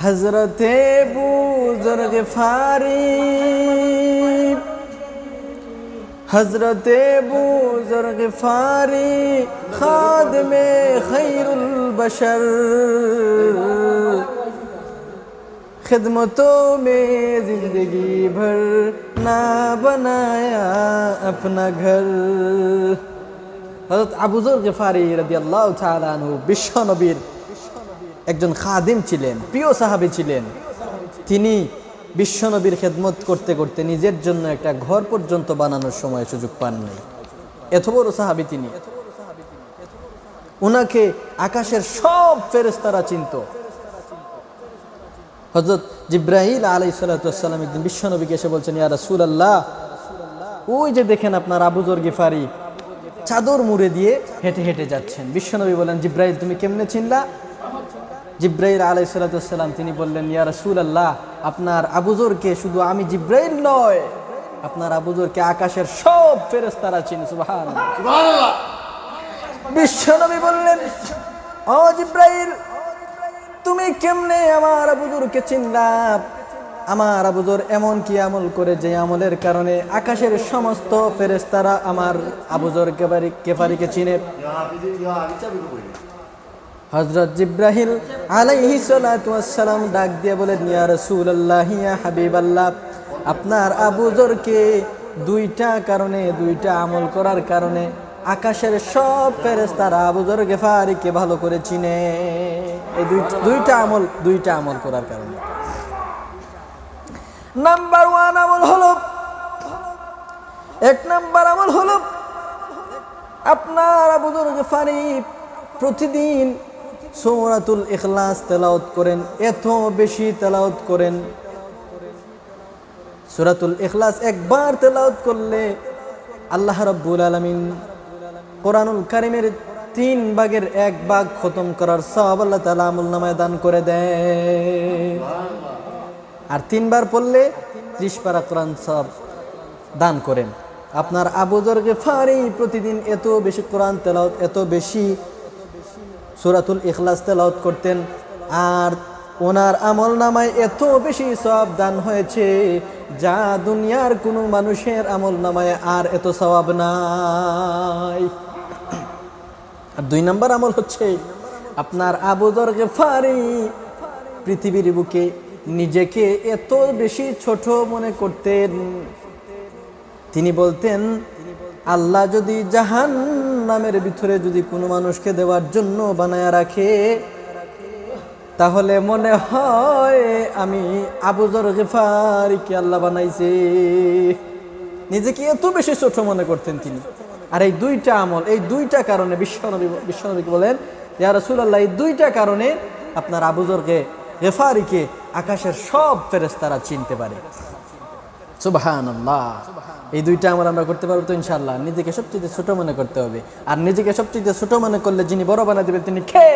হযরতে বুজর গফারি, হযরতে বুজর গফারি খাদমে খৈরুল বশর, खिदमतों में जिंदगी भर ना बनाया अपना घर। হযরত আবু যর গফারি রাদিয়াল্লাহু তাআলা আনহু বিশ্ব নবীর একজন খাদিম ছিলেন, প্রিয় সাহাবী ছিলেন। তিনি বিশ্ব নবীর খেদমত করতে করতে নিজের জন্য একটা ঘর পর্যন্ত বানানোর সময় সুযোগ পান নাই। এত বড় সাহাবী তিনি। উনাকে আকাশের সব ফেরেশতারা চিনত। হযরত জিবরাইল আলাইহিস সালাতু ওয়াস সালাম একদিন বিশ্ব নবীকে এসে বলছেন, ইয়া রাসূলুল্লাহ, ওই যে দেখেন আপনার আবু যর গফারি চাদর মুড়ে দিয়ে হেঁটে হেঁটে যাচ্ছেন। বিশ্ব নবী বলেন, জিবরাইল তুমি কেমনে চিনলা? জিবরাইল আলাইহিস সালাতু ওয়াস সালাম তিনি বললেন, ইয়া রাসূলুল্লাহ, আপনার আবু যরকে শুধু আমি জিবরাইল নয়, আপনার আবু যরকে আকাশের সব ফেরেশতারা চিনে। সুবহানাল্লাহ, সুবহানাল্লাহ। বিশ্ব নবী বললেন, ও জিবরাইল, তুমি কেমনে আমার আবু যরকে চিনলা? আমার আবু যর এমন কি আমল করে যে আমলের কারণে আকাশের সমস্ত ফেরেশতারা আমার আবু যর গফারিকে চিনে? হযরত জিবরাইল আলাইহিস সালাতু ওয়াস সালাম ডাক দিয়ে বলেন, ইয়া রাসূলুল্লাহ, ইয়া হাবিবাল্লাহ, আপনার আবু যরকে দুইটা কারণে, দুইটা আমল করার কারণে আকাশের সব ফেরেশতারা আবু যর গফারিকে ভালো করে চিনে। এই দুইটা আমল করার কারণে। নাম্বার 1 আমল হলো, এক নাম্বার আমল হলো আপনার আবু যর গফারি প্রতিদিন সূরাতুল ইখলাস তেলাওয়াত করেন, এত বেশি তেলাওয়াত করেন। সূরাতুল ইখলাস একবার তেলাওয়াত করলে আল্লাহ রাব্বুল আলামিন কোরআনুল কারীমের 3 ভাগের 1 ভাগ খতম করার সওয়াব আল্লাহ তাআলা আমলনামায় দান করে দেন। আর 3 বার পড়লে 30 পারা কোরআন সওয়াব দান করেন। আপনার আবু যর গফারি প্রতিদিন এত বেশি কোরআন তেলাওয়াত, এত বেশি সূরাতুল ইখলাস তেলাওয়াত করতেন, আর ওনার আমলনামায় এত বেশি সওয়াব দান হয়েছে যা দুনিয়ার কোনো মানুষের আমলনামায় আর এত সওয়াব নাই। আর 2 নম্বর আমল হচ্ছে আপনার আবু যর গফারি পৃথিবীর বুকে নিজেকে এত বেশি ছোট মনে করতেন, তিনি বলতেন, আল্লাহ যদি জাহান্নামের ভিতরে যদি কোনো মানুষকে দেওয়ার জন্য বানায়া রাখে, তাহলে মনে হয় আমি আবু যর গফারিকে আল্লাহ বানাইছে। নিজেকে এত বেশি ছোট মনে করতেন তিনি। আর এই 2টা আমল, এই 2টা কারণে বিশ্বনবীকে বলেন, ইয়া রাসূলুল্লাহ, এই 2টা কারণে আপনার আবু যর গফারিকে আকাশের সব ফেরেশতারা চিনতে পারে। সুবহানাল্লাহ। এই 2টা আমল আমরা করতে পারবো তো ইনশাআল্লাহ। নিজেকে সবচেয়ে ছোট মনে করতে হবে, আর নিজেকে সবচেয়ে ছোট মনে করলে যিনি বড় বানায় দেবেন তিনি কে?